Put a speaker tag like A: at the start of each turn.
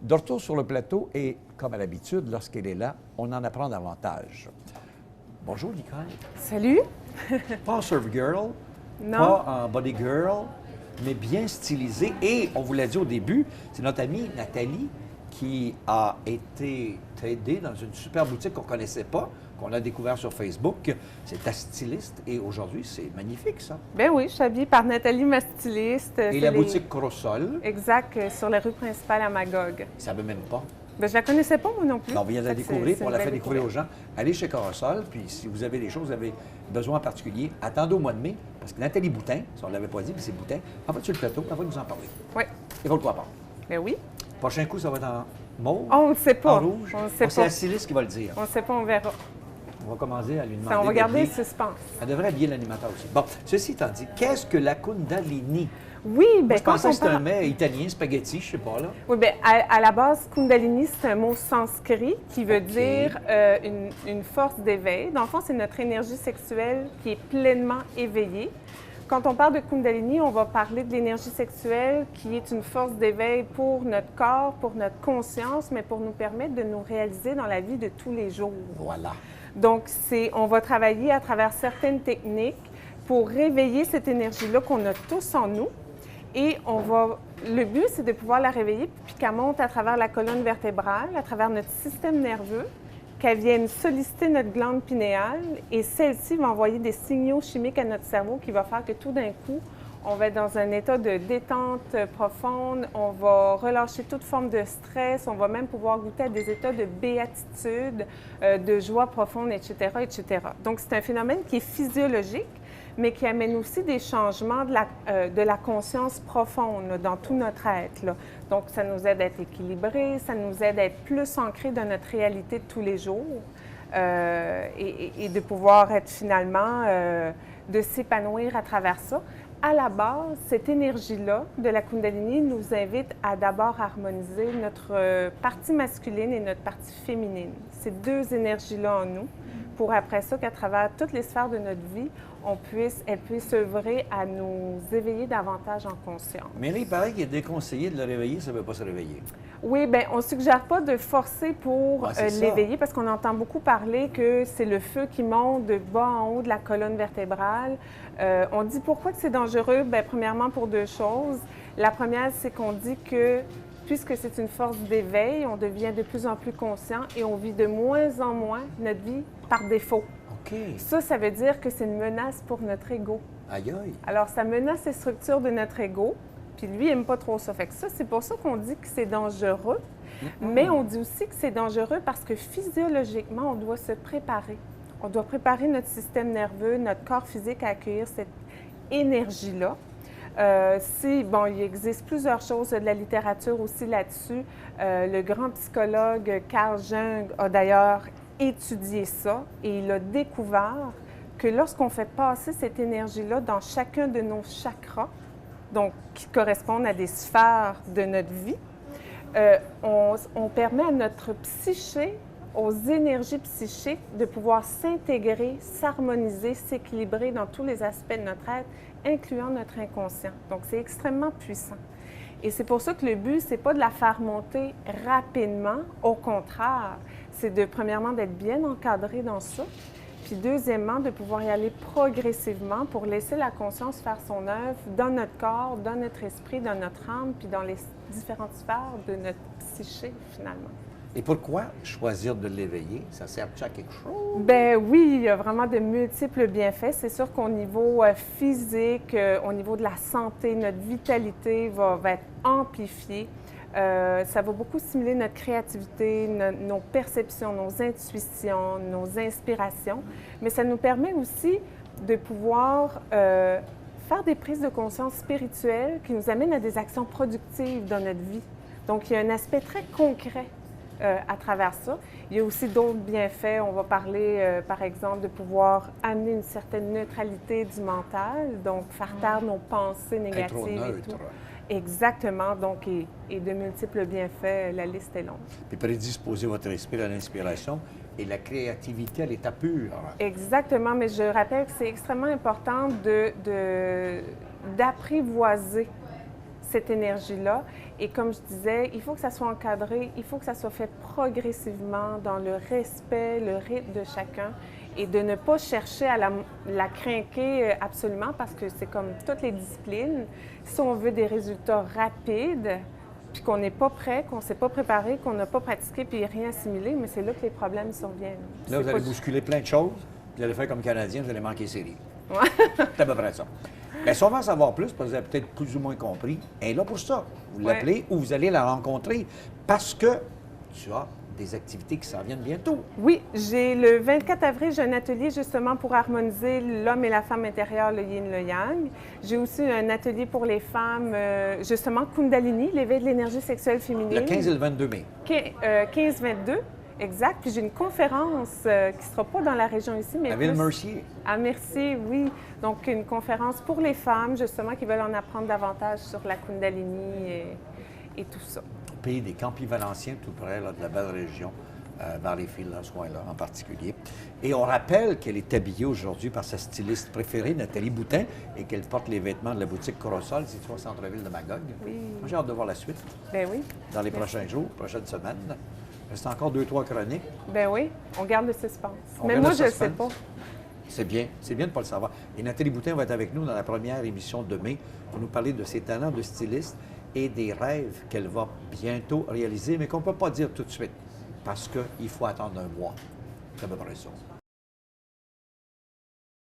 A: De retour sur le plateau et, comme à l'habitude, lorsqu'elle est là, on en apprend davantage. Bonjour, Nicole.
B: Salut.
A: Pas en surf girl,
B: Non.
A: pas en body girl, mais bien stylisée. Et, on vous l'a dit au début, c'est notre amie Nathalie qui a été aidée dans une super boutique qu'on ne connaissait pas, qu'on a découvert sur Facebook. C'est ta styliste et aujourd'hui, c'est magnifique, ça.
B: Ben oui, je suis habillée par Nathalie, ma styliste.
A: Et la boutique Corosol.
B: Exact, sur la rue principale à Magog.
A: Ça ne veut même pas.
B: Ben, je la connaissais pas, moi non plus.
A: On vient de la
B: Fait que
A: découvrir,
B: c'est
A: puis on la
B: une
A: fait
B: belle
A: découvrir aux
B: découverte.
A: gens. Allez chez Corosol, puis si vous avez des choses, vous avez besoin en particulier, attendez au mois de mai, parce que Nathalie Boutin, si on ne l'avait pas dit, puis c'est Boutin, en fait, sur le plateau, elle va nous en parler.
B: Oui.
A: Il faut le quoi part.
B: Ben oui.
A: Prochain coup, ça va être en mauve,
B: On ne sait pas.
A: en rouge.
B: On ne sait
A: C'est
B: pas.
A: la styliste qui va le dire.
B: On ne sait pas, on verra.
A: On va commencer à lui demander.
B: Ça, on va garder le
A: d'habiller.
B: suspense.
A: Elle devrait habiller l'animateur aussi. Bon, ceci étant dit, qu'est-ce que la Kundalini?
B: Oui,
A: Moi,
B: ben
A: je
B: quand
A: pensais
B: on
A: que c'était un
B: parle...
A: mets italien, spaghetti, je sais pas, là.
B: Oui, bien, à la base, Kundalini, c'est un mot sanskrit qui veut
A: OK.
B: dire une force d'éveil. Dans le fond, c'est notre énergie sexuelle qui est pleinement éveillée. Quand on parle de Kundalini, on va parler de l'énergie sexuelle qui est une force d'éveil pour notre corps, pour notre conscience, mais pour nous permettre de nous réaliser dans la vie de tous les jours.
A: Voilà.
B: Donc, on va travailler à travers certaines techniques pour réveiller cette énergie-là qu'on a tous en nous. Et le but, c'est de pouvoir la réveiller puis qu'elle monte à travers la colonne vertébrale, à travers notre système nerveux, qu'elle vienne solliciter notre glande pinéale et celle-ci va envoyer des signaux chimiques à notre cerveau qui va faire que tout d'un coup, on va être dans un état de détente profonde, on va relâcher toute forme de stress, on va même pouvoir goûter à des états de béatitude, de joie profonde, etc., etc. Donc, c'est un phénomène qui est physiologique, mais qui amène aussi des changements de la conscience profonde là, dans tout notre être. Là. Donc, ça nous aide à être équilibrés, ça nous aide à être plus ancrés dans notre réalité de tous les jours et de pouvoir être finalement, de s'épanouir à travers ça. À la base, cette énergie-là de la Kundalini nous invite à d'abord harmoniser notre partie masculine et notre partie féminine. Ces deux énergies-là en nous, pour après ça, qu'à travers toutes les sphères de notre vie, elle puisse œuvrer à nous éveiller davantage en conscience.
A: Mais là, il paraît qu'il est déconseillé de le réveiller, ça ne veut pas se réveiller.
B: Oui, bien, on ne suggère pas de forcer pour
A: c'est ça.
B: l'éveiller parce qu'on entend beaucoup parler que c'est le feu qui monte de bas en haut de la colonne vertébrale. On dit pourquoi que c'est dangereux? Bien, premièrement, pour deux choses. La première, c'est qu'on dit que puisque c'est une force d'éveil, on devient de plus en plus conscient et on vit de moins en moins notre vie par défaut.
A: OK.
B: Ça veut dire que c'est une menace pour notre ego.
A: Aïe, aïe.
B: Alors, ça menace les structures de notre ego, puis lui, il n'aime pas trop ça. Fait que ça, c'est pour ça qu'on dit que c'est dangereux, mais on dit aussi que c'est dangereux parce que physiologiquement, on doit se préparer. On doit préparer notre système nerveux, notre corps physique à accueillir cette énergie-là. Il existe plusieurs choses, de la littérature aussi là-dessus. Le grand psychologue Carl Jung a d'ailleurs étudié ça et il a découvert que lorsqu'on fait passer cette énergie-là dans chacun de nos chakras, donc qui correspondent à des sphères de notre vie, on permet à notre psyché, aux énergies psychiques, de pouvoir s'intégrer, s'harmoniser, s'équilibrer dans tous les aspects de notre être, incluant notre inconscient. Donc, c'est extrêmement puissant. Et c'est pour ça que le but, c'est pas de la faire monter rapidement. Au contraire, c'est premièrement, d'être bien encadré dans ça. Puis deuxièmement, de pouvoir y aller progressivement pour laisser la conscience faire son œuvre dans notre corps, dans notre esprit, dans notre âme, puis dans les différentes sphères de notre psyché, finalement.
A: Et pourquoi choisir de l'éveiller? Ça sert-tu à quelque chose?
B: Ben oui, il y a vraiment de multiples bienfaits. C'est sûr qu'au niveau physique, au niveau de la santé, notre vitalité va être amplifiée. Ça va beaucoup stimuler notre créativité, nos perceptions, nos intuitions, nos inspirations. Mais ça nous permet aussi de pouvoir faire des prises de conscience spirituelles qui nous amènent à des actions productives dans notre vie. Donc, il y a un aspect très concret à travers ça. Il y a aussi d'autres bienfaits. On va parler, par exemple, de pouvoir amener une certaine neutralité du mental, donc faire taire nos pensées négatives
A: Être
B: et
A: neutre.
B: tout. Exactement. Donc, et de multiples bienfaits, la liste est longue.
A: Puis prédisposer votre esprit à l'inspiration et la créativité à l'état pur.
B: Exactement, mais je rappelle que c'est extrêmement important d'apprivoiser cette énergie-là. Et comme je disais, il faut que ça soit encadré, il faut que ça soit fait progressivement dans le respect, le rythme de chacun et de ne pas chercher à la crinquer absolument parce que c'est comme toutes les disciplines. Si on veut des résultats rapides, puis qu'on n'est pas prêt, qu'on ne s'est pas préparé, qu'on n'a pas pratiqué, puis rien assimilé, mais c'est là que les problèmes surviennent.
A: Là, vous allez bousculer plein de choses, vous allez faire comme Canadien, vous allez manquer série.
B: Ouais.
A: C'est à peu près ça. Bien, si on veut en savoir plus, parce que vous avez peut-être plus ou moins compris, elle est là pour ça. Vous l'appelez ou vous allez la rencontrer parce que tu as des activités qui s'en viennent bientôt.
B: Oui, j'ai le 24 avril, j'ai un atelier justement pour harmoniser l'homme et la femme intérieure, le yin, le yang. J'ai aussi un atelier pour les femmes, justement Kundalini, l'éveil de l'énergie sexuelle féminine.
A: Le 15 et le 22 mai.
B: 15-22, exact. Puis j'ai une conférence qui ne sera pas dans la région ici, mais
A: À Ville-Mercier.
B: À Mercier, oui. Donc une conférence pour les femmes, justement, qui veulent en apprendre davantage sur la Kundalini et tout ça.
A: Pays des Campis Valenciens, tout près là, de la belle région, Valleyfield, dans ce coin-là en particulier. Et on rappelle qu'elle est habillée aujourd'hui par sa styliste préférée, Nathalie Boutin, et qu'elle porte les vêtements de la boutique Corosol, située au centre-ville de Magog.
B: Oui.
A: Moi, j'ai hâte de voir la suite.
B: Ben oui.
A: Dans les prochains jours, prochaines semaines. Il reste encore 2-3 chroniques.
B: Ben oui, on garde le suspense.
A: On
B: Mais
A: garde
B: moi,
A: le
B: je ne
A: suspense.
B: sais pas.
A: C'est bien de ne pas le savoir. Et Nathalie Boutin va être avec nous dans la première émission de mai pour nous parler de ses talents de styliste et des rêves qu'elle va bientôt réaliser, mais qu'on ne peut pas dire tout de suite parce qu'il faut attendre un mois. C'est à peu près ça.